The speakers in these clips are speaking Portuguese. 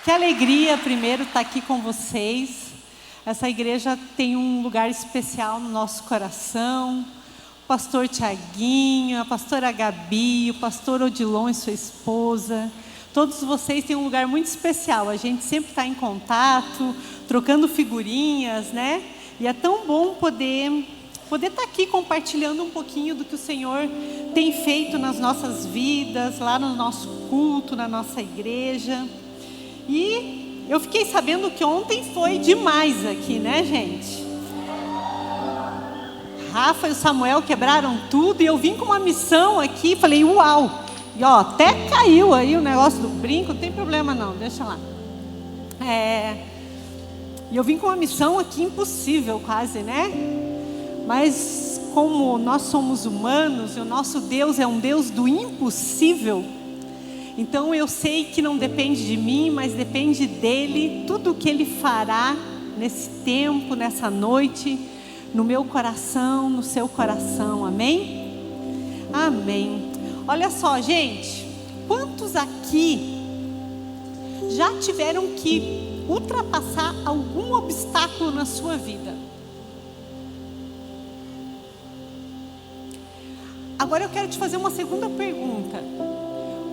Que alegria, primeiro, estar aqui com vocês. Essa igreja tem um lugar especial no nosso coração. O pastor Tiaguinho, a pastora Gabi, o pastor Odilon e sua esposa. Todos vocês têm um lugar muito especial. A gente sempre está em contato, trocando figurinhas, né? E é tão bom poder estar aqui compartilhando um pouquinho do que o Senhor tem feito nas nossas vidas, lá no nosso culto, na nossa igreja. E eu fiquei sabendo que ontem foi demais aqui, né, gente? Rafa e o Samuel quebraram tudo e eu vim com uma missão aqui, falei, uau! E ó, até caiu aí o negócio do brinco, não tem problema não, deixa lá. E eu vim com uma missão aqui impossível quase, né? Mas como nós somos humanos e o nosso Deus é um Deus do impossível, então eu sei que não depende de mim, mas depende dele, tudo o que ele fará nesse tempo, nessa noite, no meu coração, no seu coração, amém? Amém. Olha só, gente, quantos aqui já tiveram que ultrapassar algum obstáculo na sua vida? Agora eu quero te fazer uma segunda pergunta.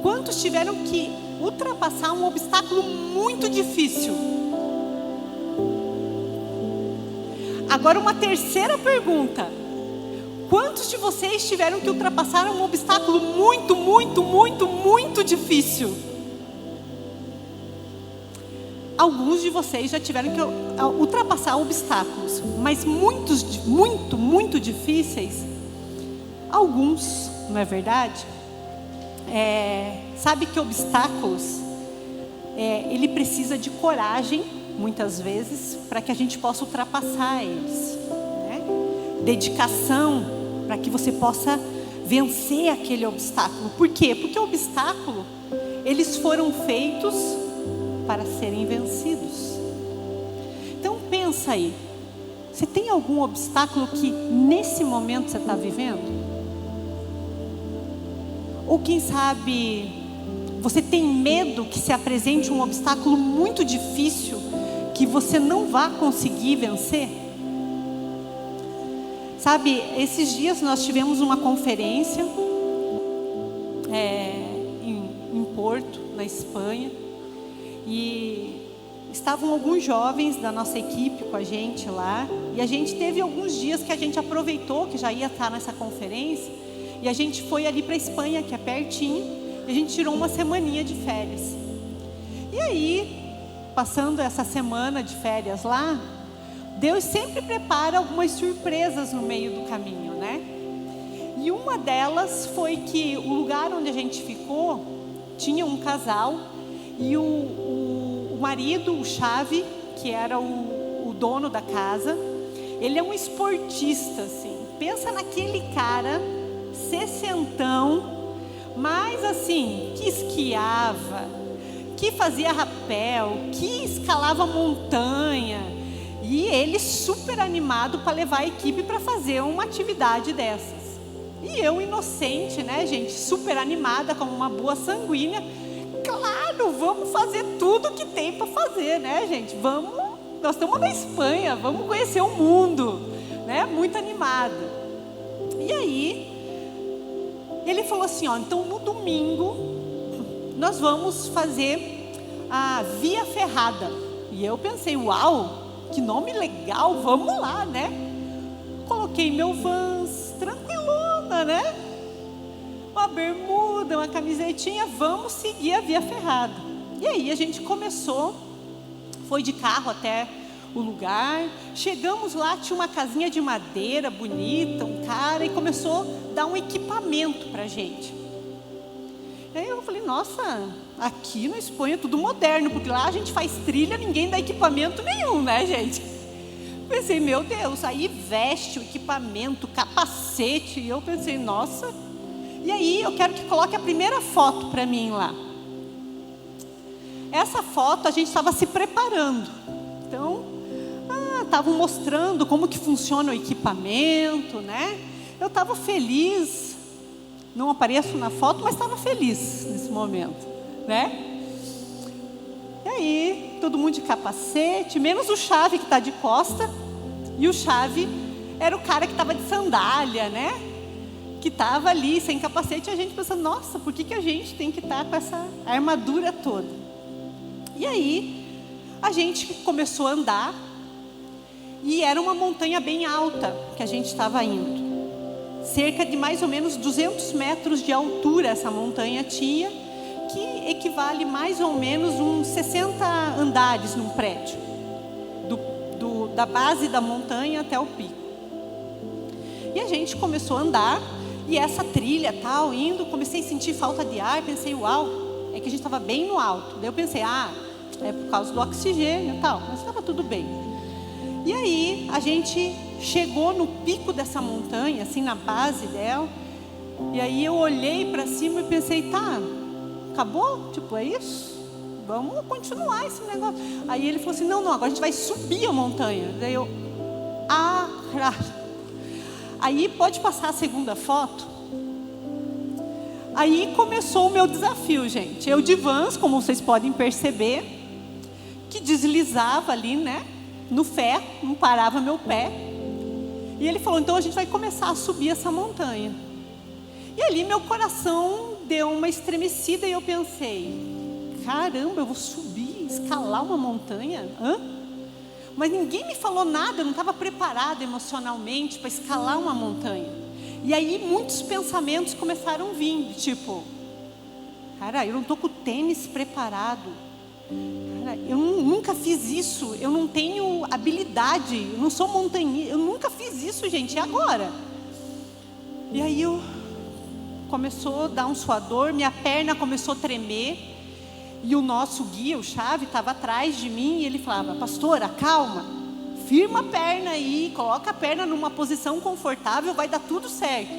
Quantos tiveram que ultrapassar um obstáculo muito difícil? Agora uma terceira pergunta. Quantos de vocês tiveram que ultrapassar um obstáculo muito, muito, muito, muito difícil? Alguns de vocês já tiveram que ultrapassar obstáculos, mas muitos, muito, muito difíceis. Alguns, não é verdade? Sabe que obstáculos, ele precisa de coragem, muitas vezes, para que a gente possa ultrapassar eles, né? Dedicação, para que você possa vencer aquele obstáculo. Por quê? Porque o obstáculo, eles foram feitos para serem vencidos. Então pensa aí, você tem algum obstáculo que nesse momento você está vivendo? Ou quem sabe você tem medo que se apresente um obstáculo muito difícil que você não vá conseguir vencer? Sabe, esses dias nós tivemos uma conferência em Porto, na Espanha, e estavam alguns jovens da nossa equipe com a gente lá, e a gente teve alguns dias que a gente aproveitou, que já ia estar nessa conferência, e a gente foi ali para a Espanha, que é pertinho, e a gente tirou uma semaninha de férias. E aí, passando essa semana de férias lá, Deus sempre prepara algumas surpresas no meio do caminho, né? E uma delas foi que o lugar onde a gente ficou, tinha um casal, e o marido, o Chave, que era o dono da casa, ele é um esportista, assim. Pensa naquele cara, sessentão, mas assim, que esquiava, que fazia rapel, que escalava montanha, e ele super animado para levar a equipe para fazer uma atividade dessas. E eu, inocente, né, gente, super animada, como uma boa sanguínea, claro, vamos fazer tudo que tem para fazer, né, gente, vamos, nós estamos na Espanha, vamos conhecer o mundo, né, muito animada. E aí, ele falou assim, ó, então no domingo, nós vamos fazer a Via Ferrada. E eu pensei, uau, que nome legal, vamos lá, né? Coloquei meu Vans, tranquilona, né? Uma bermuda, uma camisetinha, vamos seguir a Via Ferrada. E aí a gente começou, foi de carro até o lugar, chegamos lá, tinha uma casinha de madeira bonita, um cara, e começou a dar um equipamento pra gente. E aí eu falei, nossa, aqui na Espanha é tudo moderno, porque lá a gente faz trilha, ninguém dá equipamento nenhum, né, gente? Pensei, meu Deus, aí veste o equipamento, capacete, e eu pensei, nossa. E aí eu quero que coloque a primeira foto para mim lá. Essa foto a gente estava se preparando, então, estavam mostrando como que funciona o equipamento, né? Eu estava feliz, não apareço na foto, mas estava feliz nesse momento, né? E aí todo mundo de capacete, menos o Chave que está de costa. E o Chave era o cara que estava de sandália, né? Que estava ali sem capacete. E a gente pensando, nossa, por que a gente tem que estar com essa armadura toda? E aí, a gente começou a andar. E era uma montanha bem alta que a gente estava indo. Cerca de mais ou menos 200 metros de altura essa montanha tinha, que equivale mais ou menos uns 60 andares num prédio, da base da montanha até o pico. E a gente começou a andar, e essa trilha tal, indo, comecei a sentir falta de ar, pensei, uau, é que a gente estava bem no alto. Daí eu pensei, é por causa do oxigênio e tal, mas estava tudo bem. E aí a gente chegou no pico dessa montanha, assim, na base dela, e aí eu olhei para cima e pensei, tá, acabou? Tipo, é isso? Vamos continuar esse negócio. Aí ele falou assim, não, agora a gente vai subir a montanha. Daí eu, aí pode passar a segunda foto? Aí começou o meu desafio, gente. Eu de Vans, como vocês podem perceber, que deslizava ali, né? No ferro, não parava meu pé. E ele falou, então a gente vai começar a subir essa montanha. E ali meu coração deu uma estremecida e eu pensei, caramba, eu vou subir, escalar uma montanha? Mas ninguém me falou nada, eu não estava preparada emocionalmente para escalar uma montanha. E aí muitos pensamentos começaram a vir, tipo, cara, eu não estou com o tênis preparado. Cara, eu nunca fiz isso, eu não tenho habilidade, eu não sou montanhista, eu nunca fiz isso, gente, e agora? E aí começou a dar um suador, minha perna começou a tremer, e o nosso guia, o Chave, estava atrás de mim, e ele falava, pastora, calma, firma a perna aí, coloca a perna numa posição confortável, vai dar tudo certo.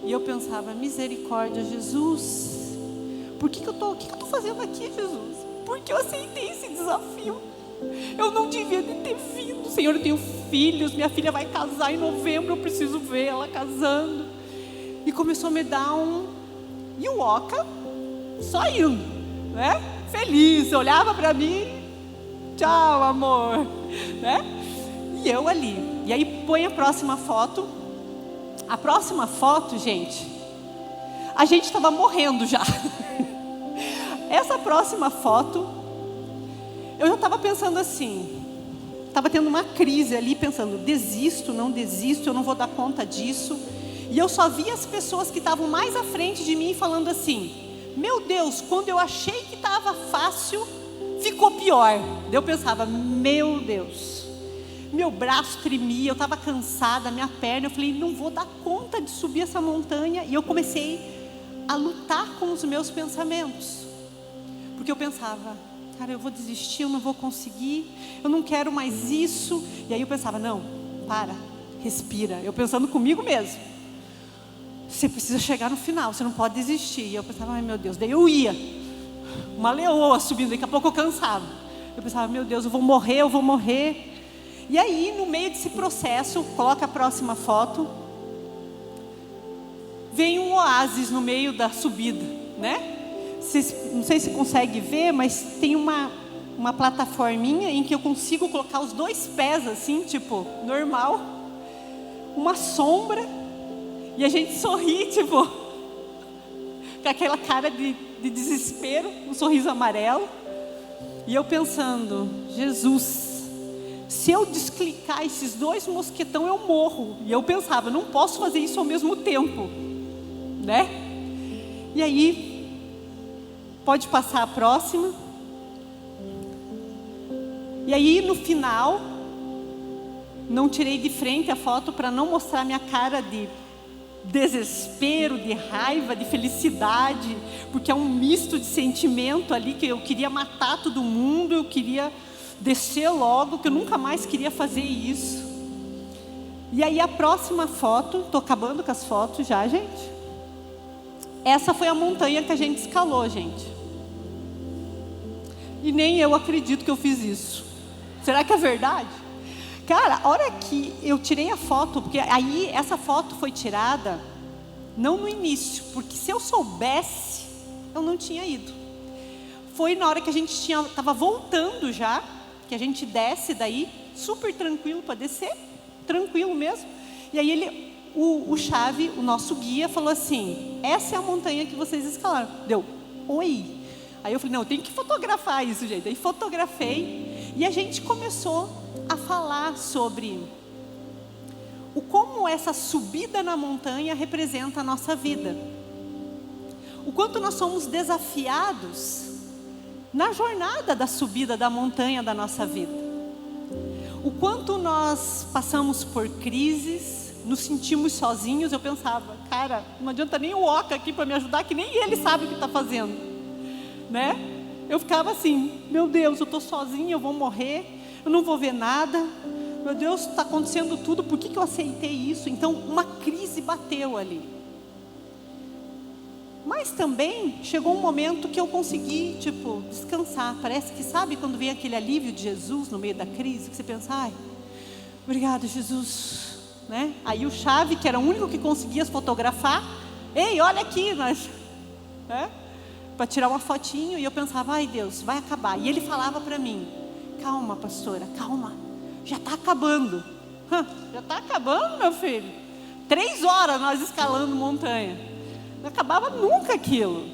E eu pensava, misericórdia, Jesus, o que eu estou fazendo aqui, Jesus? Por que eu aceitei esse desafio? Eu não devia ter vindo. Senhor, eu tenho filhos, minha filha vai casar em novembro, eu preciso ver ela casando. E começou a me dar E o Oca só indo, né? Feliz, olhava para mim, tchau, amor, né? E eu ali. E aí põe a próxima foto. A próxima foto, gente, a gente estava morrendo já. Essa próxima foto, eu já estava pensando assim, estava tendo uma crise ali, pensando, desisto, não desisto, eu não vou dar conta disso. E eu só via as pessoas que estavam mais à frente de mim falando assim, meu Deus, quando eu achei que estava fácil, ficou pior. Daí eu pensava, meu Deus, meu braço tremia, eu estava cansada, minha perna, eu falei, não vou dar conta de subir essa montanha. E eu comecei a lutar com os meus pensamentos. Porque eu pensava, cara, eu vou desistir, eu não vou conseguir, eu não quero mais isso. E aí eu pensava, não, para, respira. Eu pensando comigo mesmo, você precisa chegar no final, você não pode desistir. E eu pensava, ai meu Deus, daí eu ia, uma leoa subindo, daqui a pouco eu cansava. Eu pensava, meu Deus, eu vou morrer. E aí, no meio desse processo, coloca a próxima foto, vem um oásis no meio da subida, né? Vocês, não sei se consegue ver, mas tem uma plataforminha em que eu consigo colocar os dois pés assim, tipo, normal, uma sombra, e a gente sorri, tipo, com aquela cara de desespero, um sorriso amarelo, e eu pensando, Jesus, se eu desclicar esses dois mosquetão, eu morro. E eu pensava, não posso fazer isso ao mesmo tempo, né? E aí, pode passar a próxima. E aí, no final, não tirei de frente a foto para não mostrar minha cara de desespero, de raiva, de felicidade, porque é um misto de sentimento ali, que eu queria matar todo mundo, eu queria descer logo, que eu nunca mais queria fazer isso. E aí a próxima foto, estou acabando com as fotos já, gente. Essa foi a montanha que a gente escalou, gente. E nem eu acredito que eu fiz isso. Será que é verdade? Cara, a hora que eu tirei a foto, porque aí essa foto foi tirada, não no início, porque se eu soubesse, eu não tinha ido. foi na hora que a gente estava voltando já, que a gente desce daí, super tranquilo para descer, tranquilo mesmo. E aí o Chave, o nosso guia, falou assim: essa é a montanha que vocês escalaram. Deu, oi. Aí eu falei, não, eu tenho que fotografar isso, gente. Aí fotografei e a gente começou a falar sobre como essa subida na montanha representa a nossa vida. O quanto nós somos desafiados na jornada da subida da montanha da nossa vida. O quanto nós passamos por crises, nos sentimos sozinhos. Eu pensava, cara, não adianta nem o Oca aqui para me ajudar, que nem ele sabe o que está fazendo, né? Eu ficava assim, meu Deus, eu estou sozinha, eu vou morrer, eu não vou ver nada, meu Deus, está acontecendo tudo, por que eu aceitei isso? Então, uma crise bateu ali. Mas também chegou um momento que eu consegui, descansar. Parece que, sabe, quando vem aquele alívio de Jesus no meio da crise, que você pensa, ai, obrigado, Jesus, né? Aí o Chave, que era o único que conseguia fotografar, ei, olha aqui, né? Para tirar uma fotinho, e eu pensava, ai Deus, vai acabar. E ele falava para mim, calma pastora, calma, já está acabando. Já está acabando, meu filho. 3 horas nós escalando montanha. Não acabava nunca aquilo.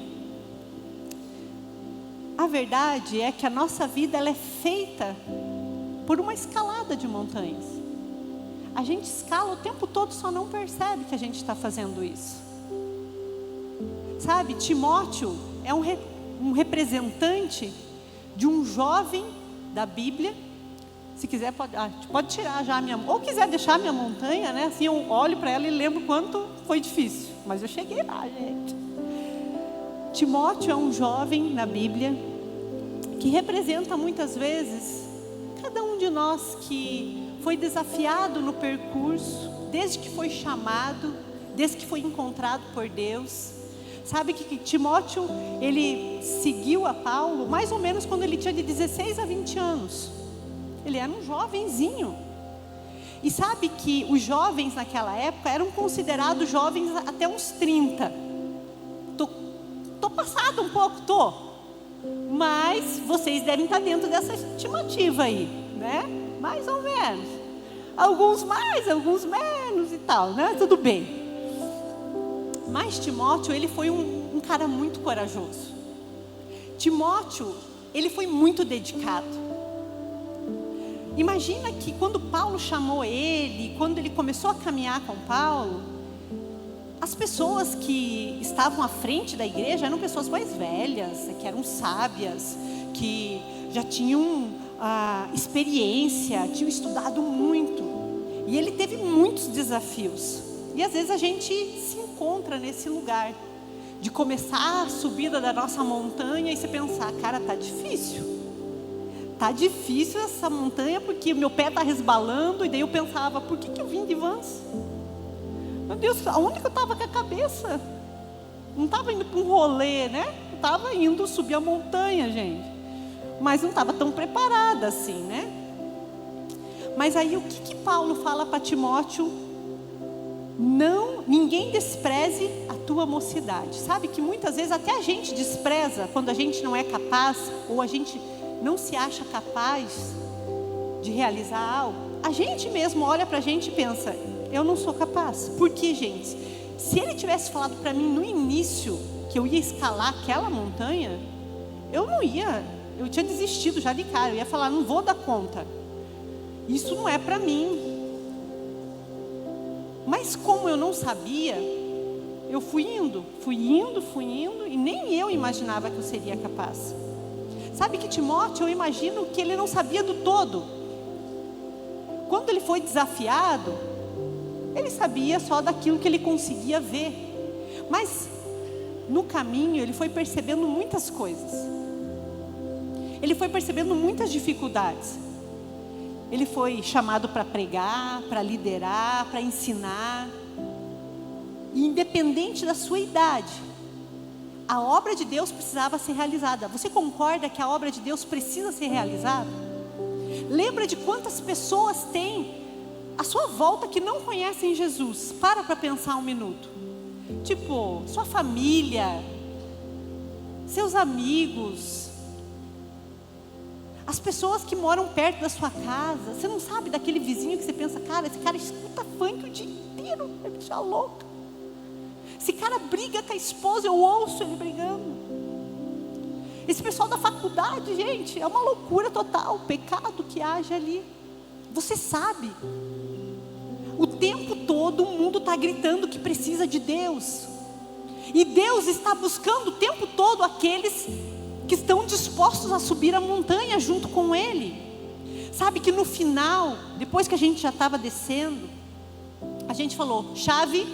A verdade é que a nossa vida ela é feita por uma escalada de montanhas. A gente escala o tempo todo, só não percebe que a gente está fazendo isso. Sabe, Timóteo é um representante de um jovem da Bíblia. Se quiser pode tirar já a minha, ou quiser deixar a minha montanha, né? Assim eu olho para ela e lembro quanto foi difícil. Mas eu cheguei lá, gente. Timóteo é um jovem na Bíblia que representa muitas vezes cada um de nós que foi desafiado no percurso, desde que foi chamado, desde que foi encontrado por Deus. Sabe que Timóteo, ele seguiu a Paulo mais ou menos quando ele tinha de 16 a 20 anos. Ele era um jovenzinho. E sabe que os jovens naquela época eram considerados jovens até uns 30. Tô passado um pouco, mas vocês devem estar dentro dessa estimativa aí, né? Mais ou menos. Alguns mais, alguns menos e tal, né? Tudo bem. Mas Timóteo, ele foi um cara muito corajoso. Timóteo, ele foi muito dedicado. Imagina que quando Paulo chamou ele, quando ele começou a caminhar com Paulo, as pessoas que estavam à frente da igreja eram pessoas mais velhas, que eram sábias, que já tinham experiência, tinham estudado muito. E ele teve muitos desafios. E às vezes a gente se encontra nesse lugar de começar a subida da nossa montanha e você pensar, cara, tá difícil. Tá difícil essa montanha porque meu pé está resbalando. E daí eu pensava, por que eu vim de Vans? Meu Deus, aonde que eu estava com a cabeça? Não estava indo para um rolê, né? Eu estava indo subir a montanha, gente. Mas não estava tão preparada assim, né? Mas aí o que Paulo fala para Timóteo? Não, ninguém despreze a tua mocidade. Sabe que muitas vezes até a gente despreza quando a gente não é capaz, ou a gente não se acha capaz de realizar algo. A gente mesmo olha para a gente e pensa, eu não sou capaz. Porque, gente, se ele tivesse falado para mim no início que eu ia escalar aquela montanha, eu não ia, eu tinha desistido já de cara. Eu ia falar, não vou dar conta, isso não é para mim. Mas como eu não sabia, eu fui indo e nem eu imaginava que eu seria capaz. Sabe que Timóteo, eu imagino que ele não sabia do todo. Quando ele foi desafiado, ele sabia só daquilo que ele conseguia ver. Mas no caminho ele foi percebendo muitas coisas. Ele foi percebendo muitas dificuldades. Ele foi chamado para pregar, para liderar, para ensinar. E independente da sua idade, a obra de Deus precisava ser realizada. Você concorda que a obra de Deus precisa ser realizada? Lembra de quantas pessoas tem à sua volta que não conhecem Jesus? Para pensar um minuto. Tipo, sua família, seus amigos, As pessoas que moram perto da sua casa, você não sabe daquele vizinho que você pensa, cara, esse cara escuta funk o dia inteiro, vai me deixar louca. Esse cara briga com a esposa, eu ouço ele brigando. Esse pessoal da faculdade, gente, é uma loucura total, o pecado que age ali. Você sabe. O tempo todo o mundo está gritando que precisa de Deus. E Deus está buscando o tempo todo aqueles que estão dispostos a subir a montanha junto com Ele. Sabe que no final, depois que a gente já estava descendo, a gente falou, Chave,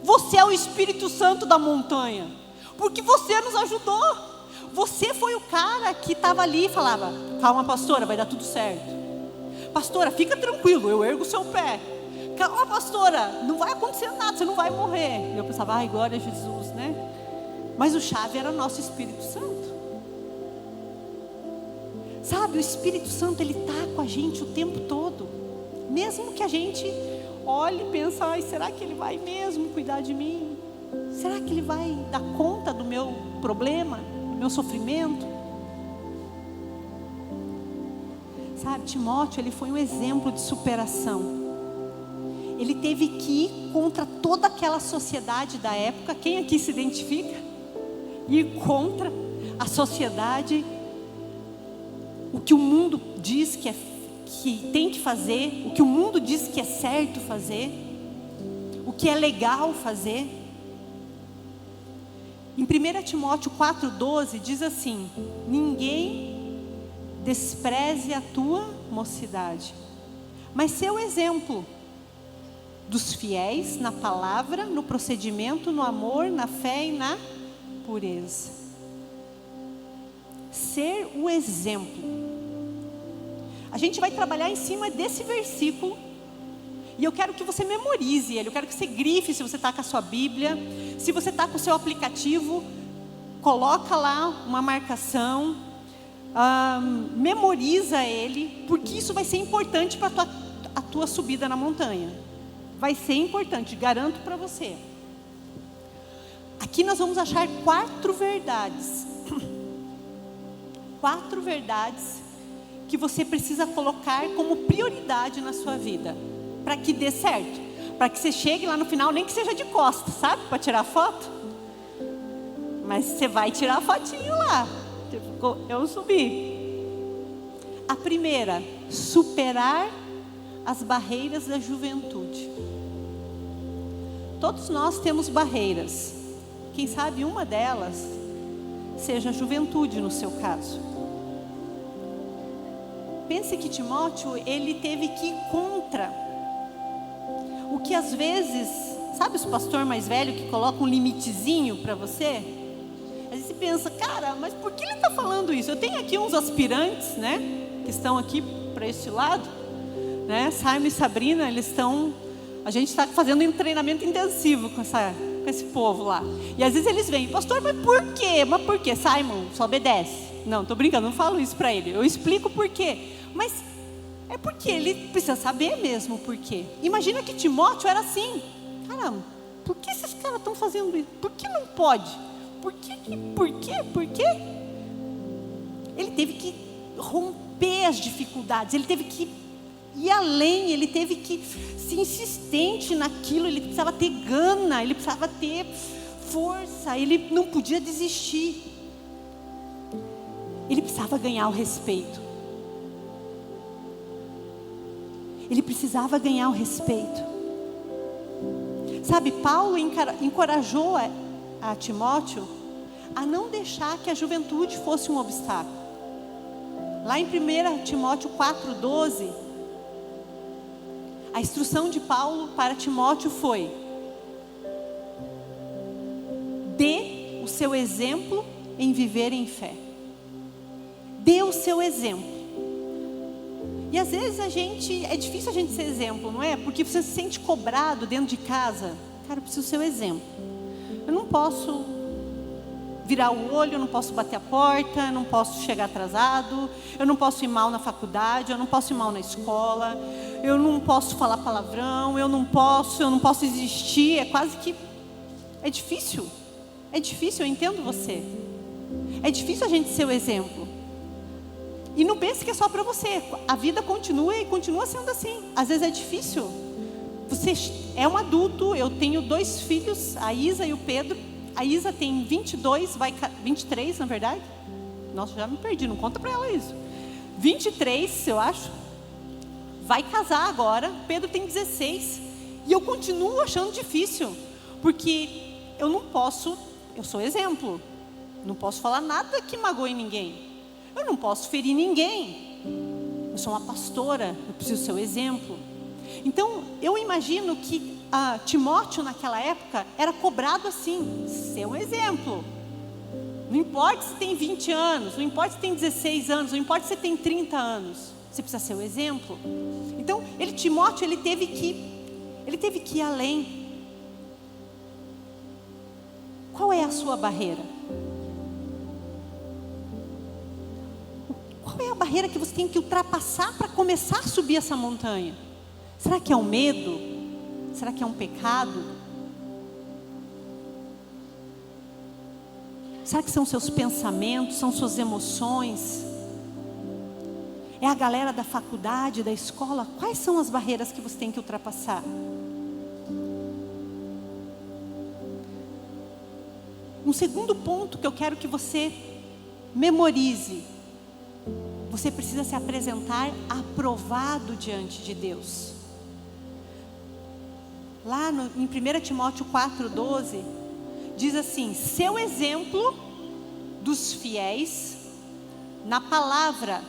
você é o Espírito Santo da montanha, porque você nos ajudou. Você foi o cara que estava ali e falava, calma pastora, vai dar tudo certo. Pastora, fica tranquilo, eu ergo o seu pé. Calma pastora, não vai acontecer nada, você não vai morrer. E eu pensava, ai glória a Jesus, né? Mas o Chave era nosso Espírito Santo. Sabe, o Espírito Santo, ele está com a gente o tempo todo. Mesmo que a gente olhe e pense, ai, será que ele vai mesmo cuidar de mim? Será que ele vai dar conta do meu problema, do meu sofrimento? Sabe, Timóteo, ele foi um exemplo de superação. Ele teve que ir contra toda aquela sociedade da época. Quem aqui se identifica? Ir contra a sociedade, o que o mundo diz que tem que fazer, o que o mundo diz que é certo fazer, o que é legal fazer. Em 1 Timóteo 4,12 diz assim, ninguém despreze a tua mocidade, mas ser o exemplo dos fiéis na palavra, no procedimento, no amor, na fé e na pureza. Ser o exemplo. A gente vai trabalhar em cima desse versículo. E eu quero que você memorize ele. Eu quero que você grife se você está com a sua Bíblia. Se você está com o seu aplicativo, coloca lá uma marcação. Memoriza ele. Porque isso vai ser importante para a tua subida na montanha. Vai ser importante, garanto para você. Aqui nós vamos achar 4 verdades. 4 verdades que você precisa colocar como prioridade na sua vida, para que dê certo, para que você chegue lá no final, nem que seja de costas, sabe, para tirar foto, mas você vai tirar a fotinho lá. Eu subi. A primeira, superar as barreiras da juventude. Todos nós temos barreiras. Quem sabe uma delas seja a juventude no seu caso. Pense que Timóteo, ele teve que ir contra o que às vezes, sabe os pastores mais velhos que colocam um limitezinho para você? Às vezes você pensa, cara, mas por que ele está falando isso? Eu tenho aqui uns aspirantes, né, que estão aqui para este lado, né, Simon e Sabrina, a gente está fazendo um treinamento intensivo com esse povo lá. E às vezes eles vêm, pastor, mas por quê? Mas por quê? Simon, só obedece. Não, estou brincando, não falo isso para ele. Eu explico por quê. Mas é porque ele precisa saber mesmo por quê. Imagina que Timóteo era assim. Caramba, por que esses caras estão fazendo isso? Por que não pode? Por quê? Ele teve que romper as dificuldades. Ele teve que ir além. Ele teve que ser insistente naquilo. Ele precisava ter gana. Ele precisava ter força. Ele não podia desistir. Ele precisava ganhar o respeito. Ele precisava ganhar o respeito. Sabe, Paulo encorajou a Timóteo a não deixar que a juventude fosse um obstáculo. Lá em 1 Timóteo 4,12, a instrução de Paulo para Timóteo foi: dê o seu exemplo em viver em fé. Dê o seu exemplo. E às vezes é difícil a gente ser exemplo, não é? Porque você se sente cobrado dentro de casa. Cara, eu preciso ser o exemplo. Eu não posso virar o olho, eu não posso bater a porta, eu não posso chegar atrasado, eu não posso ir mal na faculdade, eu não posso ir mal na escola, eu não posso falar palavrão, eu não posso existir. É quase que... É difícil, eu entendo você. É difícil a gente ser o exemplo. E não pense que é só para você. A vida continua e continua sendo assim. Às vezes é difícil. Você é um adulto. Eu tenho 2 filhos, a Isa e o Pedro. A Isa tem 22, 23 na verdade. Nossa, já me perdi, não conta para ela isso. 23, eu acho. Vai casar agora. Pedro tem 16. E eu continuo achando difícil. Porque eu não posso, eu sou exemplo. Não posso falar nada que magoe ninguém. Eu não posso ferir ninguém. Eu sou uma pastora, eu preciso ser o exemplo. Então, eu imagino que Timóteo naquela época era cobrado assim, ser um exemplo. Não importa se tem 20 anos, não importa se tem 16 anos, não importa se tem 30 anos. Você precisa ser o exemplo. Então, Timóteo, ele teve que ir além. Qual é a sua barreira? Qual é a barreira que você tem que ultrapassar para começar a subir essa montanha? Será que é um medo? Será que é um pecado? Será que são seus pensamentos, são suas emoções? É a galera da faculdade, da escola? Quais são as barreiras que você tem que ultrapassar? Um segundo ponto que eu quero que você memorize. Você precisa se apresentar aprovado diante de Deus. Lá em 1 Timóteo 4,12, diz assim: seu exemplo dos fiéis na palavra.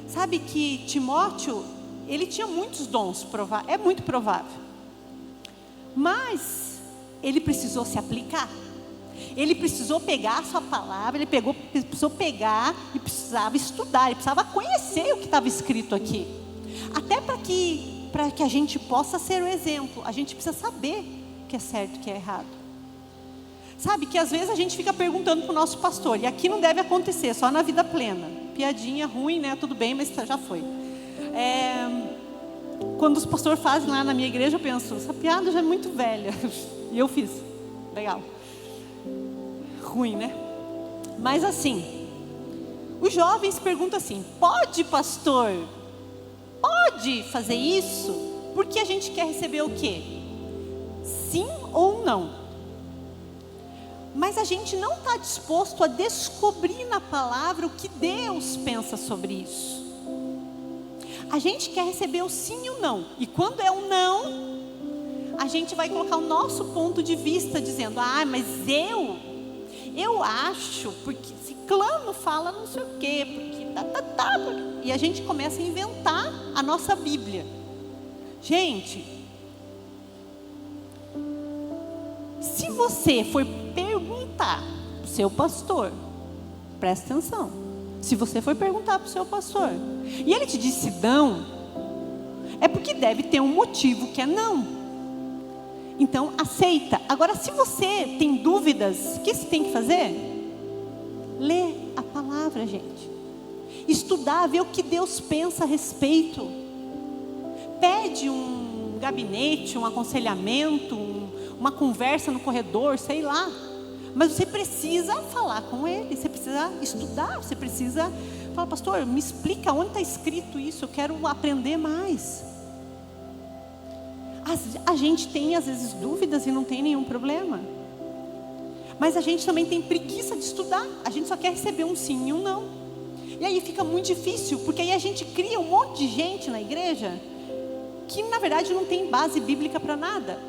Sabe que Timóteo, ele tinha muitos dons, é muito provável. Mas ele precisou se aplicar. Ele precisou pegar a sua palavra, ele precisou pegar e precisava estudar, ele precisava conhecer o que estava escrito aqui. Até para que a gente possa ser o exemplo, a gente precisa saber o que é certo e o que é errado. Sabe que às vezes a gente fica perguntando para o nosso pastor, e aqui não deve acontecer, só na vida plena. Piadinha ruim, né? Tudo bem, mas já foi. Quando os pastores fazem lá na minha igreja, eu penso, essa piada já é muito velha. E eu fiz. Legal. Ruim, né? Mas assim, os jovens perguntam assim: pode, pastor? Pode fazer isso? Porque a gente quer receber o quê? Sim ou não? Mas a gente não está disposto a descobrir na palavra o que Deus pensa sobre isso. A gente quer receber o sim e o não. E quando é um não, a gente vai colocar o nosso ponto de vista, dizendo: mas eu acho, porque ciclano fala não sei o quê, porque e a gente começa a inventar a nossa Bíblia. Gente, se você for perguntar para o seu pastor, presta atenção, se você for perguntar para o seu pastor, e ele te disse não, é porque deve ter um motivo que é não. Então, aceita. Agora, se você tem dúvidas, o que você tem que fazer? Ler a palavra, gente. Estudar, ver o que Deus pensa a respeito. Pede um gabinete, um aconselhamento, uma conversa no corredor, sei lá. Mas você precisa falar com ele, você precisa estudar, você precisa falar: pastor, me explica onde está escrito isso, eu quero aprender mais. A gente tem às vezes dúvidas e não tem nenhum problema. Mas a gente também tem preguiça de estudar. A gente só quer receber um sim e um não. E aí fica muito difícil, porque aí a gente cria um monte de gente na igreja que na verdade não tem base bíblica para nada.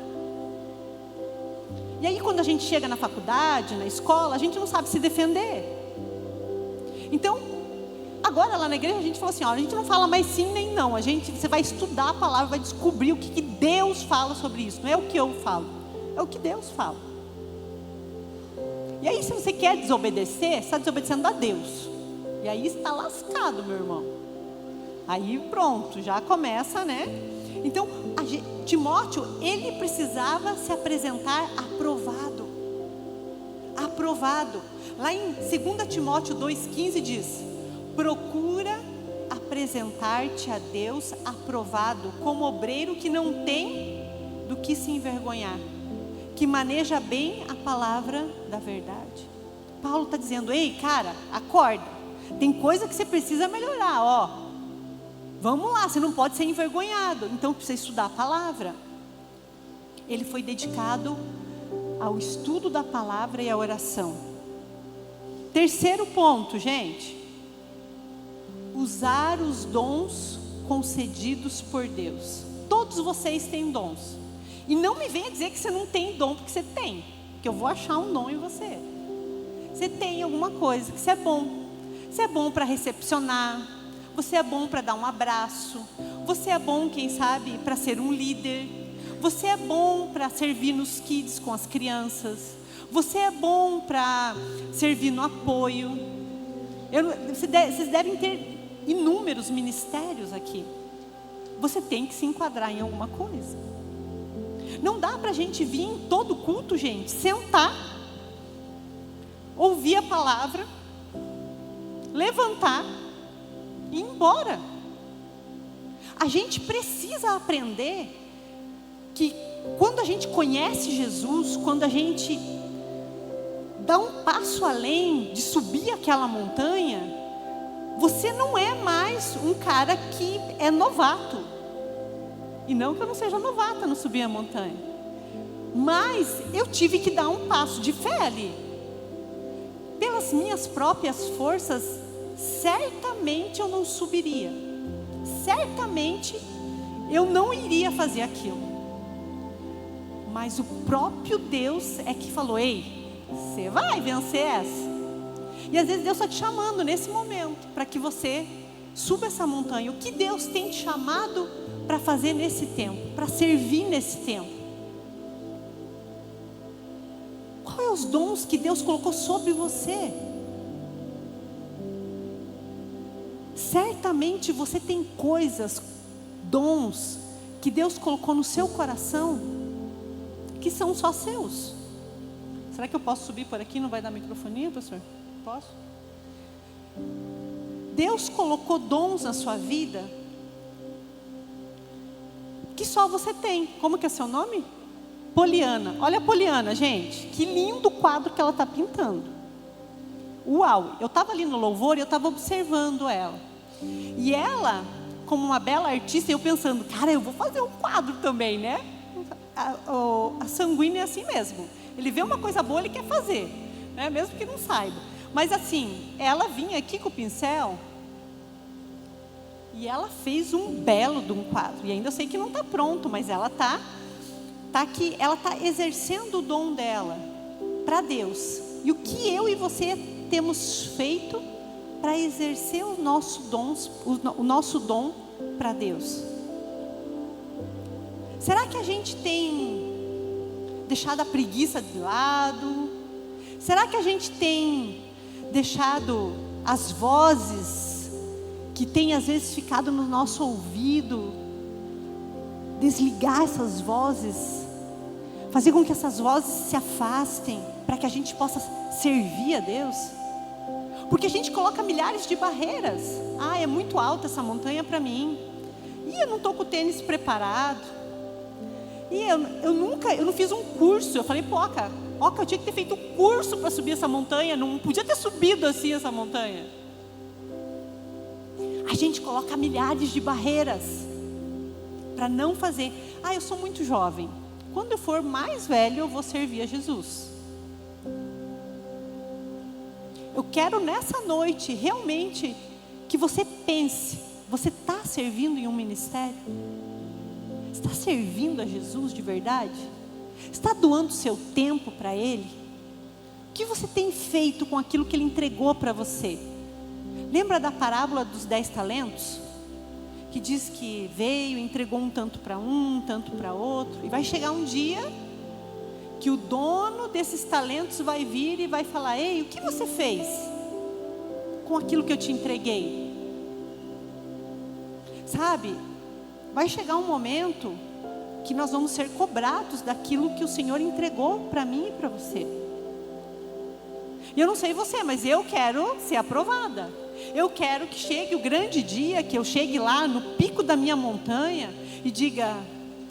E aí quando a gente chega na faculdade, na escola, a gente não sabe se defender. Então, agora lá na igreja a gente fala assim: a gente não fala mais sim nem não. Você vai estudar a palavra, vai descobrir o que Deus fala sobre isso. Não é o que eu falo, é o que Deus fala. E aí se você quer desobedecer, você está desobedecendo a Deus. E aí está lascado, meu irmão. Aí pronto, já começa, né? Então, Timóteo, ele precisava se apresentar aprovado. Aprovado. Lá em 2 Timóteo 2,15 diz: procura apresentar-te a Deus aprovado, como obreiro que não tem do que se envergonhar, que maneja bem a palavra da verdade. Paulo está dizendo: ei, cara, acorda. Tem coisa que você precisa melhorar, ó. Vamos lá, você não pode ser envergonhado. Então precisa estudar a palavra. Ele foi dedicado ao estudo da palavra e à oração. Terceiro ponto, gente. Usar os dons concedidos por Deus. Todos vocês têm dons. E não me venha dizer que você não tem dom, porque você tem. Que eu vou achar um dom em você. Você tem alguma coisa que você é bom. Você é bom para recepcionar. Você é bom para dar um abraço. Você é bom, quem sabe, para ser um líder. Você é bom para servir nos kids com as crianças. Você é bom para servir no apoio. Vocês devem ter inúmeros ministérios aqui. Você tem que se enquadrar em alguma coisa. Não dá para a gente vir em todo culto, gente, sentar, ouvir a palavra, levantar e ir embora. A gente precisa aprender que quando a gente conhece Jesus, quando a gente dá um passo além de subir aquela montanha, você não é mais um cara que é novato. E não que eu não seja novata no subir a montanha. Mas eu tive que dar um passo de fé ali. Pelas minhas próprias forças, certamente eu não subiria. Certamente eu não iria fazer aquilo. Mas o próprio Deus é que falou: ei, você vai vencer essa. E às vezes Deus está te chamando nesse momento para que você suba essa montanha. O que Deus tem te chamado para fazer nesse tempo, para servir nesse tempo? Qual é os dons que Deus colocou sobre você? Certamente você tem coisas, dons que Deus colocou no seu coração que são só seus. Será que eu posso subir por aqui? Não vai dar microfonia, pastor? Posso? Deus colocou dons na sua vida que só você tem. Como que é seu nome? Poliana. Olha a Poliana, gente. Que lindo quadro que ela está pintando. Uau! Eu estava ali no louvor e eu estava observando ela. E ela, como uma bela artista, eu pensando, cara, eu vou fazer um quadro também, né? A sanguínea é assim mesmo. Ele vê uma coisa boa, ele quer fazer, né? Mesmo que não saiba. Mas assim, ela vinha aqui com o pincel e ela fez um belo de um quadro. E ainda eu sei que não está pronto, mas ela tá aqui, ela está exercendo o dom dela para Deus. E o que eu e você temos feito para exercer o nosso dom para Deus? Será que a gente tem deixado a preguiça de lado? Será que a gente tem deixado as vozes que têm às vezes ficado no nosso ouvido, desligar essas vozes, fazer com que essas vozes se afastem, para que a gente possa servir a Deus? Porque a gente coloca milhares de barreiras. Ah, é muito alta essa montanha para mim. E eu não estou com o tênis preparado. E eu não fiz um curso. Eu falei, Oca, eu tinha que ter feito um curso para subir essa montanha. Não podia ter subido assim essa montanha. A gente coloca milhares de barreiras para não fazer. Ah, eu sou muito jovem. Quando eu for mais velho, eu vou servir a Jesus. Eu quero nessa noite realmente que você pense: você está servindo em um ministério? Está servindo a Jesus de verdade? Está doando seu tempo para Ele? O que você tem feito com aquilo que Ele entregou para você? Lembra da parábola dos 10 talentos? Que diz que veio e entregou um tanto para um tanto para outro. E vai chegar um dia que o dono desses talentos vai vir e vai falar: ei, o que você fez com aquilo que eu te entreguei? Sabe, vai chegar um momento que nós vamos ser cobrados daquilo que o Senhor entregou para mim e para você. E eu não sei você, mas eu quero ser aprovada. Eu quero que chegue o grande dia, que eu chegue lá no pico da minha montanha e diga: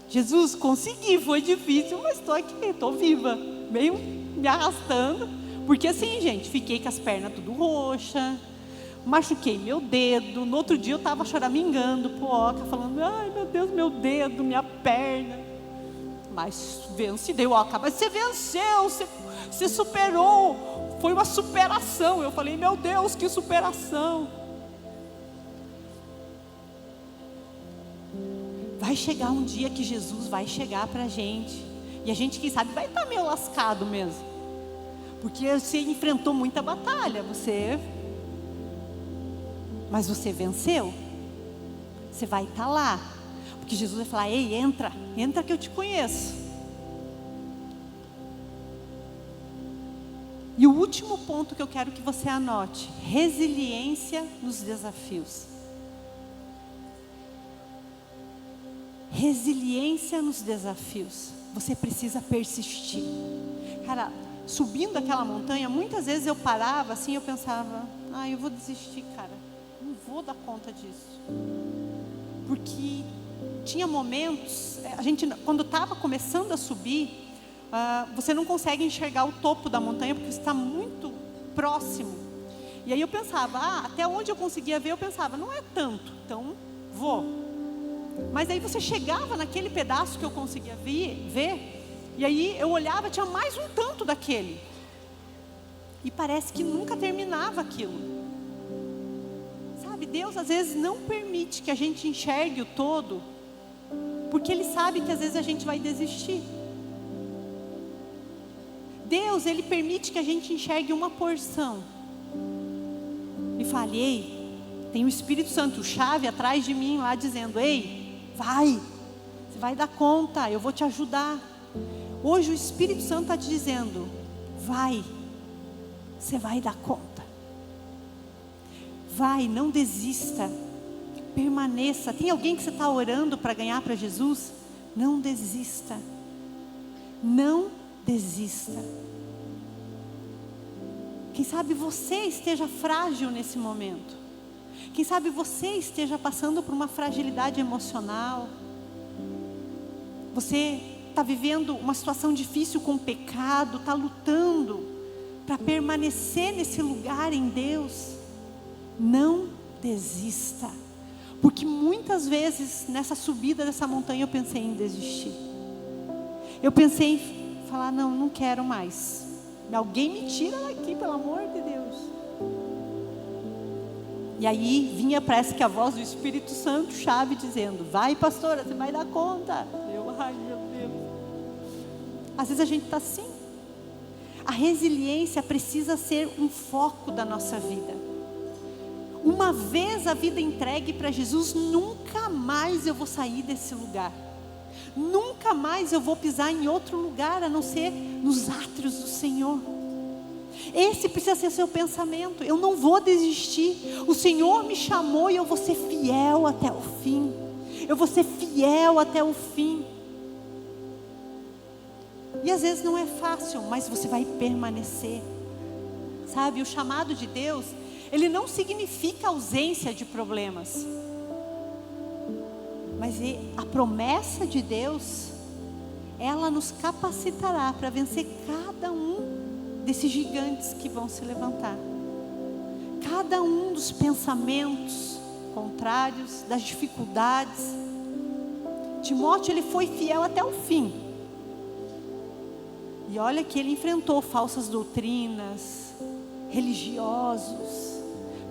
Jesus, consegui, foi difícil, mas estou aqui, estou viva, meio me arrastando. Porque assim, gente, fiquei com as pernas tudo roxa, machuquei meu dedo. No outro dia eu estava choramingando pro Oca, falando, ai meu Deus, meu dedo, minha perna. Mas venci, dei o Oca, mas você venceu, você superou, foi uma superação. Eu falei, meu Deus, que superação. Vai chegar um dia que Jesus vai chegar pra gente, e a gente, quem sabe, vai estar meio lascado mesmo, porque você enfrentou muita batalha, mas você venceu. Você vai estar lá, porque Jesus vai falar, ei, entra que eu te conheço. E o último ponto que eu quero que você anote: resiliência nos desafios. Resiliência nos desafios. Você precisa persistir. Cara, subindo aquela montanha, muitas vezes eu parava assim, eu pensava, eu vou desistir, cara, não vou dar conta disso. Porque tinha momentos, a gente, quando estava começando a subir, você não consegue enxergar o topo da montanha, porque você está muito próximo. E aí eu pensava, até onde eu conseguia ver, eu pensava, não é tanto, então vou. Mas aí você chegava naquele pedaço que eu conseguia ver, e aí eu olhava, tinha mais um tanto daquele. E parece que nunca terminava aquilo. Sabe, Deus às vezes não permite que a gente enxergue o todo, porque Ele sabe que às vezes a gente vai desistir. Deus, Ele permite que a gente enxergue uma porção. E fale, ei, tem o Espírito Santo, chave atrás de mim lá dizendo, ei, vai, você vai dar conta, eu vou te ajudar. Hoje o Espírito Santo está te dizendo, vai, você vai dar conta. Vai, não desista, permaneça. Tem alguém que você está orando para ganhar para Jesus? Não desista, não desista. Quem sabe você esteja frágil nesse momento. Quem sabe você esteja passando por uma fragilidade emocional. Você está vivendo uma situação difícil com o pecado, está lutando para permanecer nesse lugar em Deus. Não desista. Porque muitas vezes nessa subida dessa montanha eu pensei em desistir. Eu pensei em falar, não quero mais. Alguém me tira daqui, pelo amor de Deus. E aí vinha, parece que a voz do Espírito Santo, chave, dizendo, vai pastora, você vai dar conta. Ai meu Deus. Às vezes a gente está assim. A resiliência precisa ser um foco da nossa vida. Uma vez a vida entregue para Jesus, nunca mais eu vou sair desse lugar. Nunca mais eu vou pisar em outro lugar, a não ser nos átrios do Senhor. Esse precisa ser seu pensamento. Eu não vou desistir. O Senhor me chamou e eu vou ser fiel até o fim. Eu vou ser fiel até o fim. E às vezes não é fácil, mas você vai permanecer. Sabe, o chamado de Deus, ele não significa ausência de problemas. Mas a promessa de Deus, ela nos capacitará para vencer cada um desses gigantes que vão se levantar. Cada um dos pensamentos contrários, das dificuldades. Timóteo, ele foi fiel até o fim. E olha que ele enfrentou falsas doutrinas, religiosos,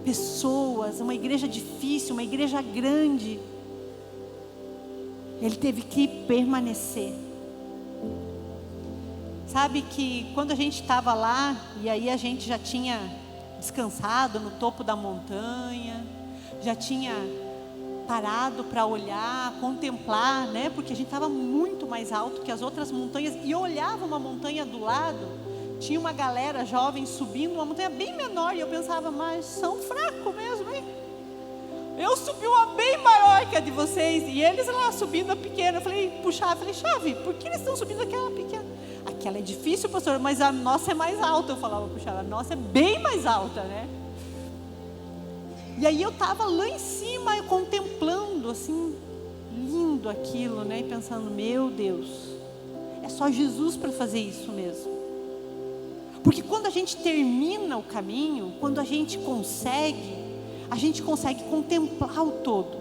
pessoas, uma igreja difícil, uma igreja grande. Ele teve que permanecer. Sabe que quando a gente estava lá, e aí a gente já tinha descansado no topo da montanha, já tinha parado para olhar, contemplar, né? Porque a gente estava muito mais alto que as outras montanhas, e eu olhava uma montanha do lado, tinha uma galera jovem subindo uma montanha bem menor, e eu pensava, mas são fracos mesmo, hein? Eu subi uma bem maior que a de vocês, e eles lá subindo a pequena. Eu falei, Chave, por que eles estão subindo aquela pequena? Aquela é difícil, pastor, mas a nossa é mais alta. Eu falava pro Chave, a nossa é bem mais alta, né? E aí eu estava lá em cima, eu contemplando, assim, lindo aquilo, né? E pensando, meu Deus, é só Jesus para fazer isso mesmo. Porque quando a gente termina o caminho, quando a gente consegue, a gente consegue contemplar o todo.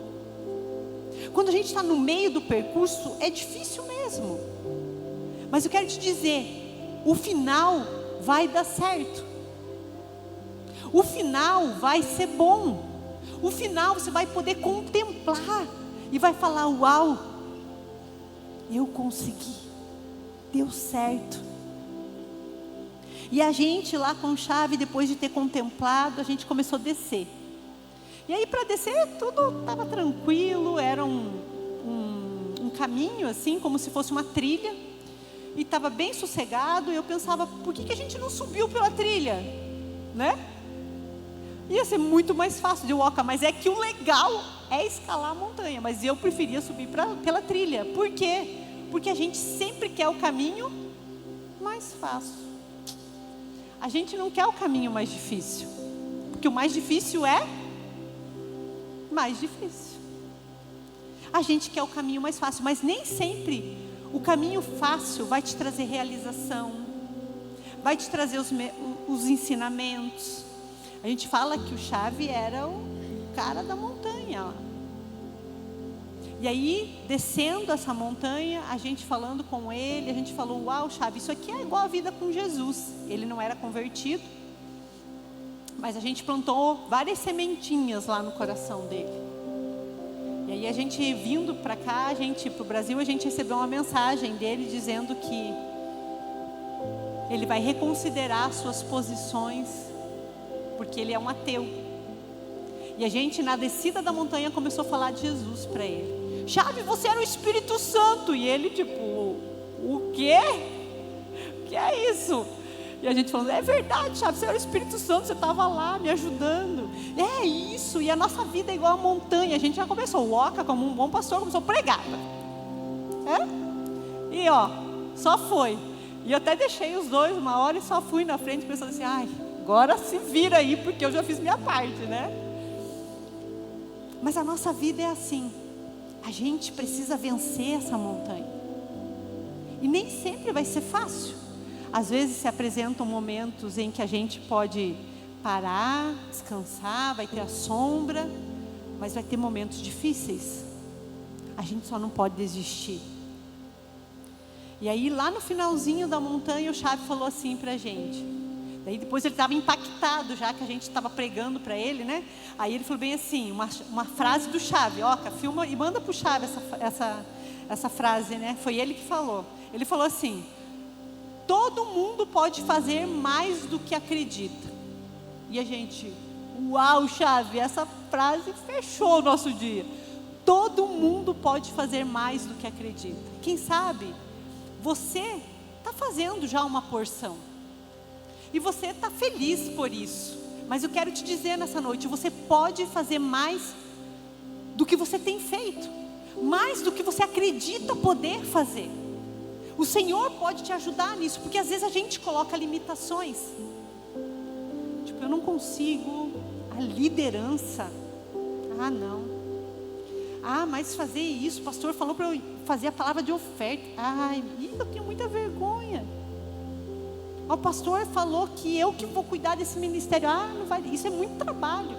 Quando a gente está no meio do percurso, é difícil mesmo. Mas eu quero te dizer, o final vai dar certo. O final vai ser bom. O final você vai poder contemplar e vai falar: uau, eu consegui, deu certo. E a gente lá com chave, depois de ter contemplado, a gente começou a descer. E aí para descer tudo estava tranquilo, era um caminho assim, como se fosse uma trilha. E estava bem sossegado, e eu pensava: por que a gente não subiu pela trilha? Né? Ia ser muito mais fácil de Oca, mas é que o legal é escalar a montanha, mas eu preferia subir pela trilha. Por quê? Porque a gente sempre quer o caminho mais fácil. A gente não quer o caminho mais difícil, porque o mais difícil é mais difícil. A gente quer o caminho mais fácil, mas nem sempre o caminho fácil vai te trazer realização, vai te trazer os ensinamentos. A gente fala que o Chave era o cara da montanha lá. E aí, descendo essa montanha, a gente falando com ele, a gente falou: uau, Chave, isso aqui é igual a vida com Jesus. Ele não era convertido, mas a gente plantou várias sementinhas lá no coração dele. E aí a gente vindo para cá, para o Brasil, a gente recebeu uma mensagem dele dizendo que ele vai reconsiderar suas posições, porque ele é um ateu. E a gente, na descida da montanha, começou a falar de Jesus para ele. Chave, você era o Espírito Santo. E ele tipo: o quê? O que é isso? E a gente falando: é verdade, Chave, você era o Espírito Santo, você estava lá me ajudando. É isso, e a nossa vida é igual a montanha. A gente já começou, o Oca, como um bom pastor, começou a pregar. E ó, só foi. E eu até deixei os dois uma hora e só fui na frente pensando assim: ai, agora se vira aí, porque eu já fiz minha parte, né? Mas a nossa vida é assim. A gente precisa vencer essa montanha. E nem sempre vai ser fácil. Às vezes se apresentam momentos em que a gente pode parar, descansar, vai ter a sombra, mas vai ter momentos difíceis. A gente só não pode desistir. E aí lá no finalzinho da montanha, o Chave falou assim pra gente. Daí depois ele estava impactado, já que a gente estava pregando para ele, né? Aí ele falou bem assim, uma frase do Chave: Oca, filma e manda pro Chave essa frase, né? Foi ele que falou. Ele falou assim: todo mundo pode fazer mais do que acredita. E a gente: uau, Chave, essa frase fechou o nosso dia. Todo mundo pode fazer mais do que acredita. Quem sabe você está fazendo já uma porção. E você está feliz por isso. Mas eu quero te dizer nessa noite: você pode fazer mais do que você tem feito, mais do que você acredita poder fazer. O Senhor pode te ajudar nisso, porque às vezes a gente coloca limitações. Tipo, eu não consigo a liderança. Ah, não. Ah, mas fazer isso, o pastor falou para eu fazer a palavra de oferta. Ai, eu tenho muita vergonha. O pastor falou que eu que vou cuidar desse ministério. Ah, não vai, isso é muito trabalho.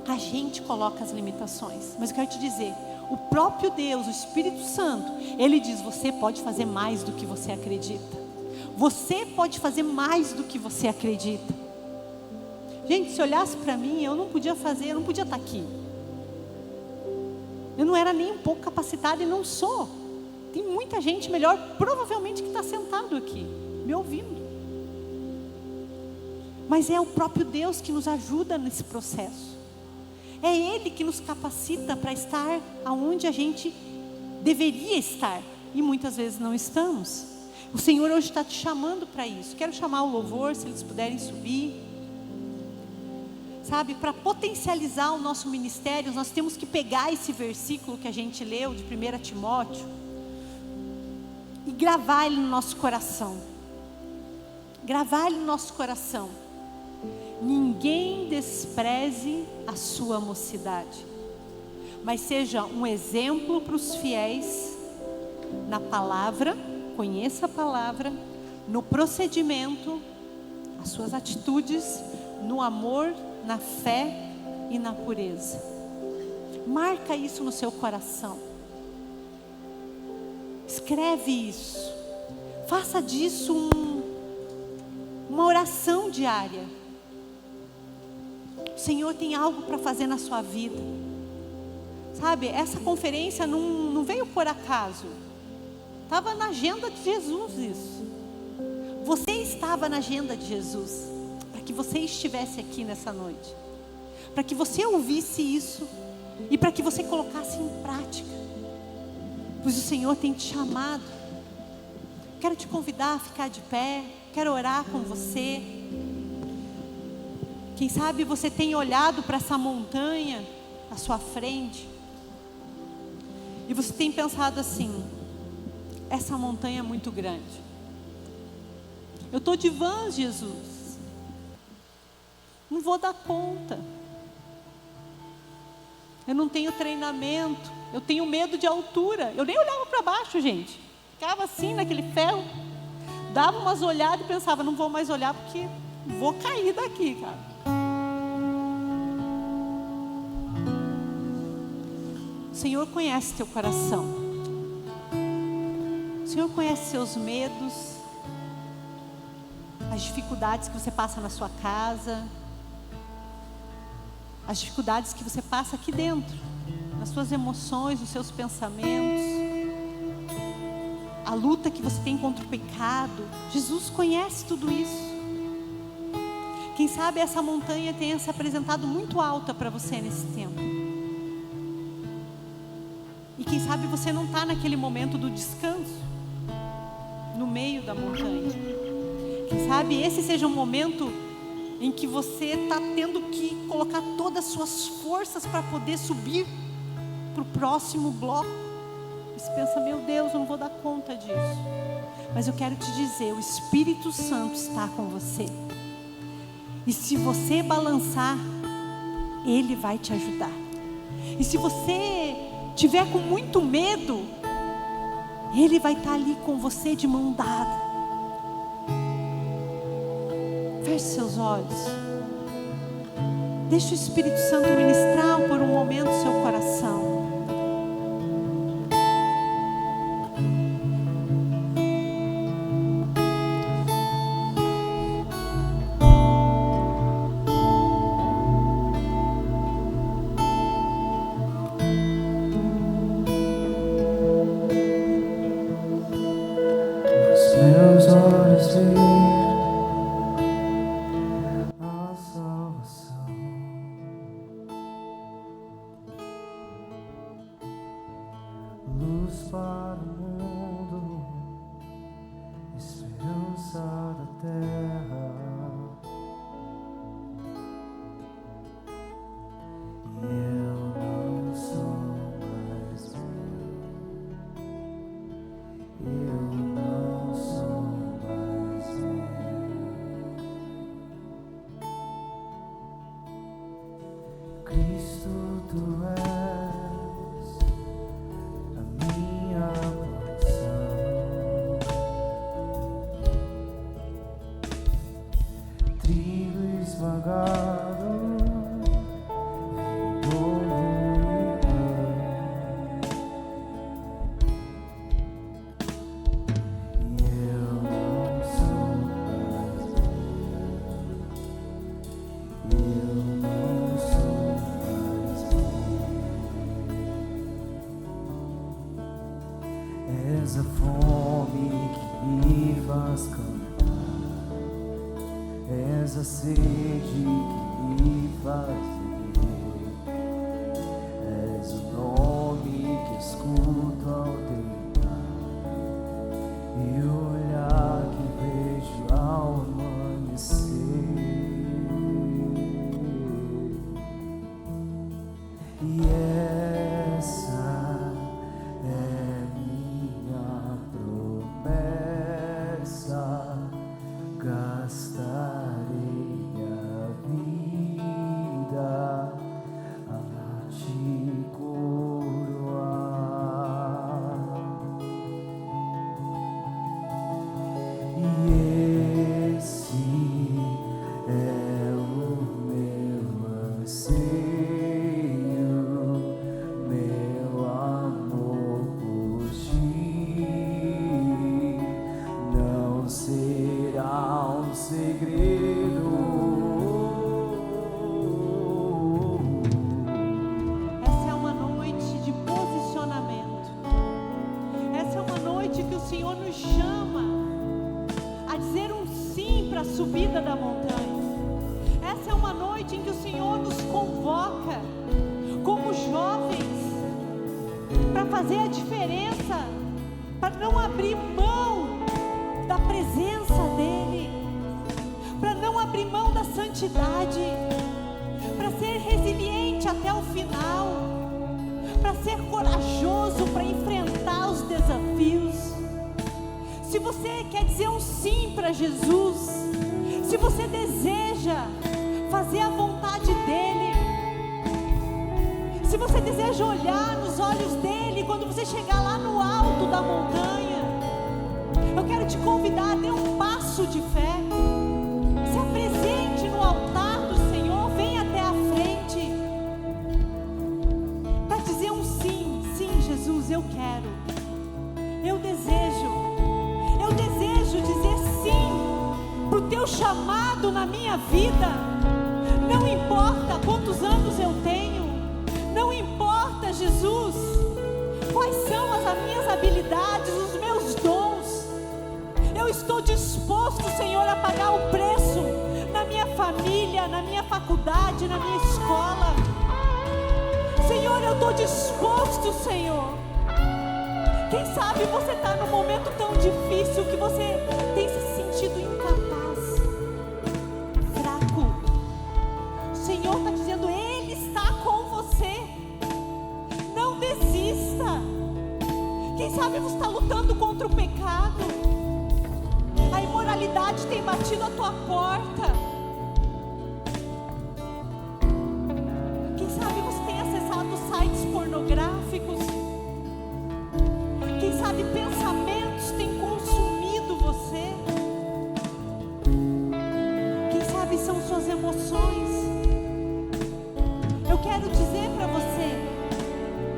A gente coloca as limitações. Mas eu quero te dizer, o próprio Deus, o Espírito Santo, Ele diz: você pode fazer mais do que você acredita. Você pode fazer mais do que você acredita. Gente, se olhasse para mim, eu não podia fazer, eu não podia estar aqui. Eu não era nem um pouco capacitada e não sou. Tem muita gente melhor, provavelmente, que está sentado aqui, me ouvindo. Mas é o próprio Deus que nos ajuda nesse processo. É Ele que nos capacita para estar aonde a gente deveria estar. E muitas vezes não estamos. O Senhor hoje está te chamando para isso. Quero chamar o louvor, se eles puderem subir. Sabe, para potencializar o nosso ministério, nós temos que pegar esse versículo que a gente leu de 1 Timóteo e gravar ele no nosso coração. Gravar ele no nosso coração. Ninguém despreze a sua mocidade, mas seja um exemplo para os fiéis na palavra, conheça a palavra, no procedimento, as suas atitudes, no amor, na fé e na pureza. Marca isso no seu coração. Escreve isso. Faça disso uma oração diária. O Senhor tem algo para fazer na sua vida. Sabe, essa conferência não veio por acaso. Estava na agenda de Jesus isso. Você estava na agenda de Jesus. Para que você estivesse aqui nessa noite. Para que você ouvisse isso. E para que você colocasse em prática. Pois o Senhor tem te chamado. Quero te convidar a ficar de pé. Quero orar com você. Quem sabe você tem olhado para essa montanha à sua frente. E você tem pensado assim: essa montanha é muito grande. Eu estou de van, Jesus. Não vou dar conta. Eu não tenho treinamento. Eu tenho medo de altura. Eu nem olhava para baixo, gente. Ficava assim naquele ferro. Dava umas olhadas e pensava: não vou mais olhar porque vou cair daqui, cara. O Senhor conhece teu coração. O Senhor conhece seus medos, as dificuldades que você passa na sua casa, as dificuldades que você passa aqui dentro, nas suas emoções, nos seus pensamentos, a luta que você tem contra o pecado. Jesus conhece tudo isso. Quem sabe essa montanha tenha se apresentado muito alta para você nesse tempo. E quem sabe você não está naquele momento do descanso, no meio da montanha. Quem sabe esse seja um momento em que você está tendo que colocar todas as suas forças para poder subir para o próximo bloco. Você pensa: meu Deus, eu não vou dar conta disso. Mas eu quero te dizer, o Espírito Santo está com você. E se você balançar, Ele vai te ajudar. E se você tiver com muito medo, Ele vai estar ali com você de mão dada. Feche seus olhos. Deixa o Espírito Santo ministrar por um momento o seu coração. Meus olhos veem luz para o mundo, esperança da terra. E eu não sou mais meu, eu não sou mais meu. Cristo, tu és a minha porção, trigo esmagado, novo e eu não sou mais meu, eu não sou mais meu. És a fome que me faz cantar, és a sede que me faz viver, és o nome que escuto ao deitar e o olhar que vejo ao amanhecer. E essa é minha promessa, gastarei a vida meu amor por ti. Não será um segredo. Essa é uma noite de posicionamento. Essa é uma noite que o Senhor nos chama a dizer um sim para a subida da montanha. Essa é uma noite em que o Senhor nos convoca como jovens para fazer a diferença, para não abrir mão da presença dEle, para não abrir mão da santidade, para ser resiliente até o final, para ser corajoso para enfrentar os desafios. Se você quer dizer um sim para Jesus, se você deseja fazer a vontade dEle, se você deseja olhar nos olhos dEle quando você chegar lá no alto da montanha, eu quero te convidar a dar um passo de fé. Se apresente no altar do Senhor, vem até a frente para dizer um sim. Sim, Jesus, eu quero, eu desejo dizer sim pro teu chamado na minha vida. Não importa quantos anos eu tenho, não importa, Jesus, quais são as minhas habilidades, os meus dons. Eu estou disposto, Senhor, a pagar o preço na minha família, na minha faculdade, na minha escola. Senhor, eu estou disposto, Senhor. Quem sabe você está num momento tão difícil que você tem se sentido incapaz, fraco. O Senhor está dizendo, Ele está com você. Não desista. Quem sabe você está lutando contra o pecado. A imoralidade tem batido a tua porta. Quem sabe você tem acessado sites pornográficos. Quem sabe pensamentos têm consumido você. Quem sabe são suas emoções. Eu quero dizer para você,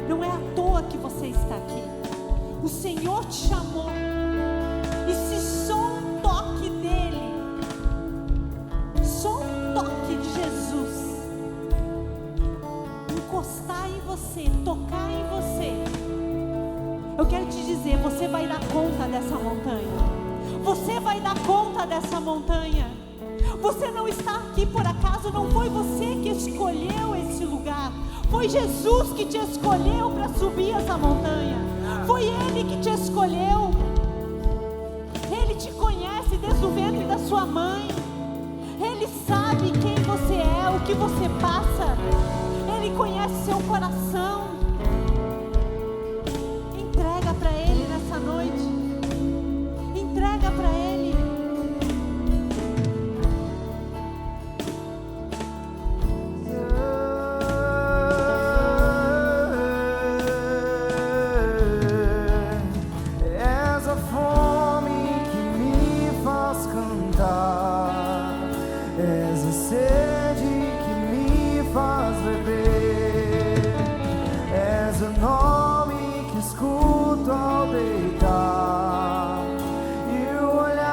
não é à toa que você está aqui. O Senhor te chamou. E se só um toque dEle, só um toque de Jesus encostar em você, tocar em você, eu quero te dizer, você vai dar conta dessa montanha. Você vai dar conta dessa montanha. Você não está aqui por acaso, não foi você que escolheu esse lugar. Foi Jesus que te escolheu para subir essa montanha. Foi Ele que te escolheu. Ele te conhece desde o ventre da sua mãe. Ele sabe quem você é, o que você passa. Ele conhece seu coração. Entrega para Ele nessa noite. Entrega para Ele. És a fome que me faz cantar, és a sede que me faz beber, és o nome que escuto ao deitar e o olhar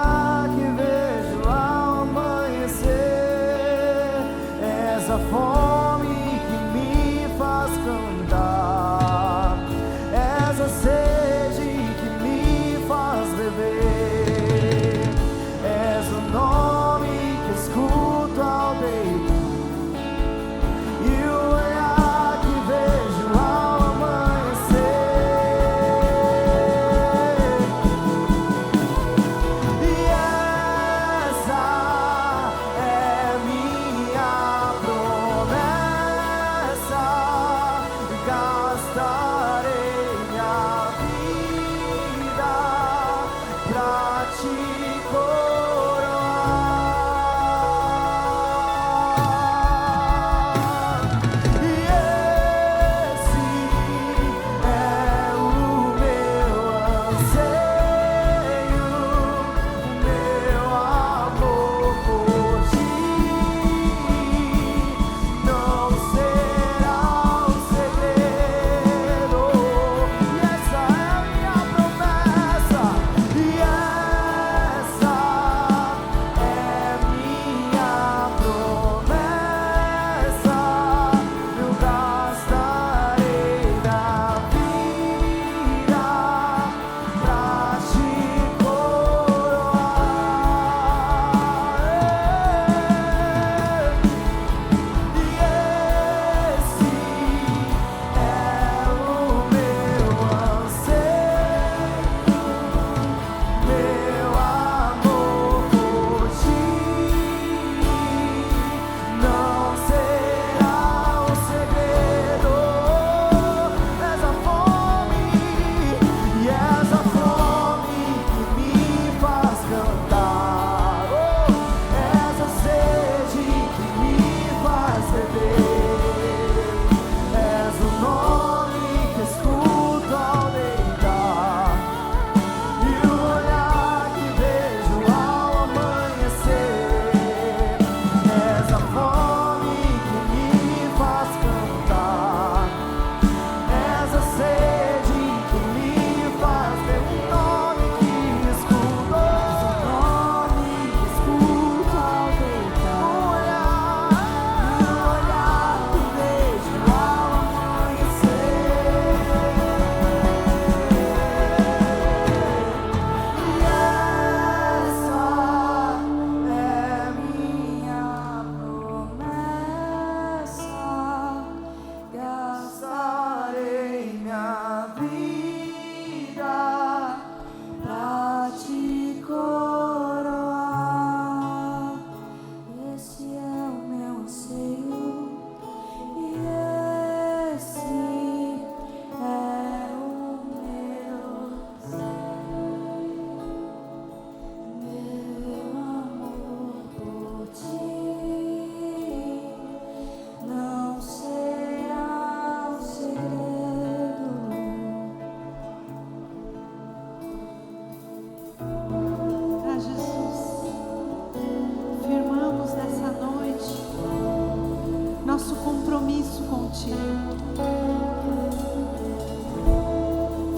nosso compromisso contigo.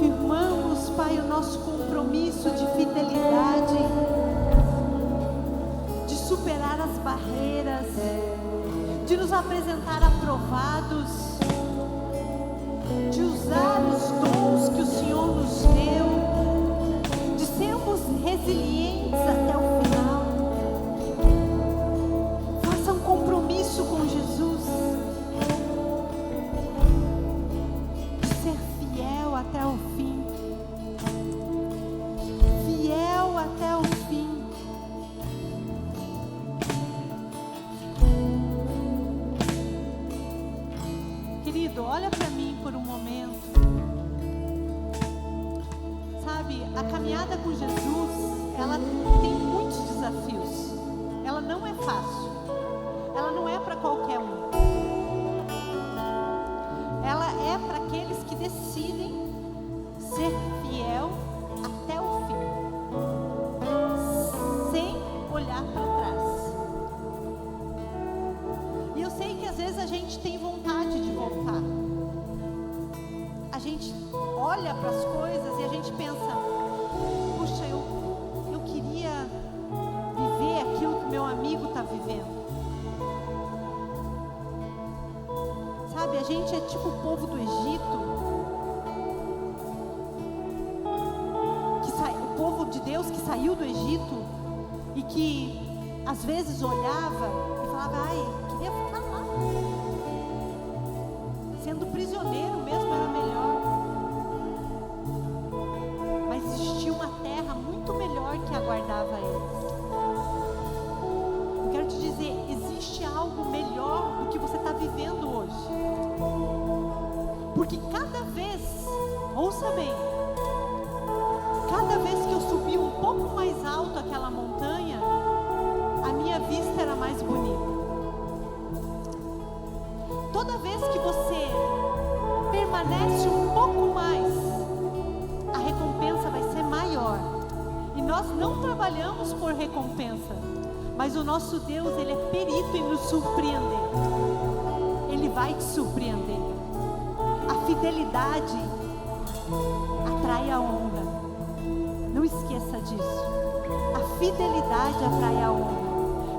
Firmamos, Pai, o nosso compromisso de fidelidade, de superar as barreiras, de nos apresentar aprovados, de usar os dons que o Senhor nos deu, de sermos resilientes até o final. Faça um compromisso com Jesus, de ser fiel até o fim. Fiel até o fim. Querido, olha para mim por um momento. Sabe, a caminhada com Jesus, ela tem muitos desafios. Ela não é fácil. Ela não é para qualquer um. Ela é para aqueles que decidem ser fiel até o fim, sem olhar para trás. E eu sei que às vezes a gente tem vontade de voltar. A gente olha para as coisas e a gente pensa: puxa, eu queria viver aquilo que meu amigo está vivendo. Sabe, a gente é tipo o povo do Egito, o povo de Deus que saiu do Egito e que às vezes olhava e falava: ai, queria ficar lá. Sendo prisioneiro mesmo era melhor. Mas existia uma terra muito melhor que aguardava eles. Eu quero te dizer, existe algo melhor do que você está vivendo hoje. Porque cada vez, ouça bem, cada vez que eu subi um pouco mais alto aquela montanha, a minha vista era mais bonita. Toda vez que você permanece um pouco mais, a recompensa vai ser maior. E nós não trabalhamos por recompensa, mas o nosso Deus, Ele é perito em nos surpreender. Ele vai te surpreender. A fidelidade atrai a honra. Não esqueça disso. A fidelidade atrai a honra.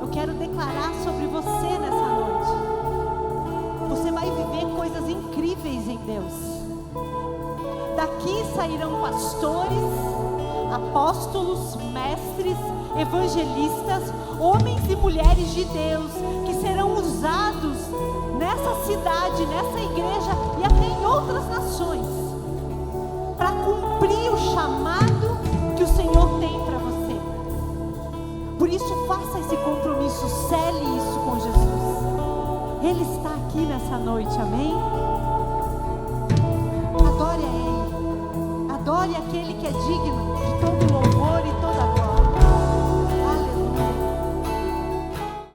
Eu quero declarar sobre você nessa noite. Você vai viver coisas incríveis em Deus. Daqui sairão pastores, apóstolos, mestres, evangelistas, homens e mulheres de Deus, que serão usados nessa cidade, nessa igreja e até em outras nações, para cumprir o chamado que o Senhor tem para você. Por isso, faça esse compromisso, cele isso com Jesus. Ele está aqui nessa noite, amém? Adore a Ele, adore aquele que é digno de todo